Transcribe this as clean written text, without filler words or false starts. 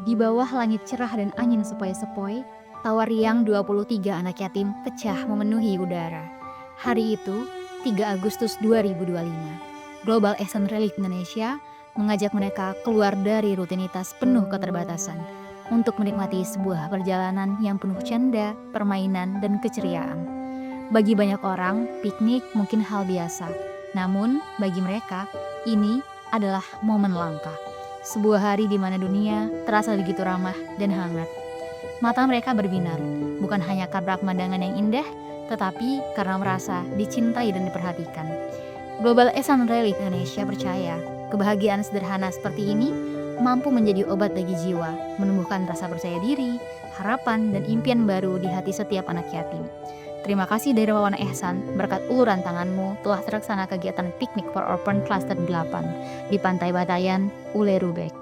Di bawah langit cerah dan angin sepoi-sepoi, tawa riang 23 anak yatim pecah memenuhi udara. Hari itu, 3 Agustus 2025, Global Ihsan Relief Indonesia mengajak mereka keluar dari rutinitas penuh keterbatasan untuk menikmati sebuah perjalanan yang penuh canda, permainan, dan keceriaan. Bagi banyak orang, piknik mungkin hal biasa. Namun, bagi mereka, ini adalah momen langka. Sebuah hari di mana dunia terasa begitu ramah dan hangat. Mata mereka berbinar, bukan hanya karena pemandangan yang indah, tetapi karena merasa dicintai dan diperhatikan. Global Ihsan Relief Indonesia percaya, kebahagiaan sederhana seperti ini mampu menjadi obat bagi jiwa, menumbuhkan rasa percaya diri, harapan, dan impian baru di hati setiap anak yatim. Terima kasih dari Wawan Ihsan, berkat uluran tanganmu telah terlaksana kegiatan piknik for Orphan Cluster 8 di Pantai Batayan, Ule Rubek.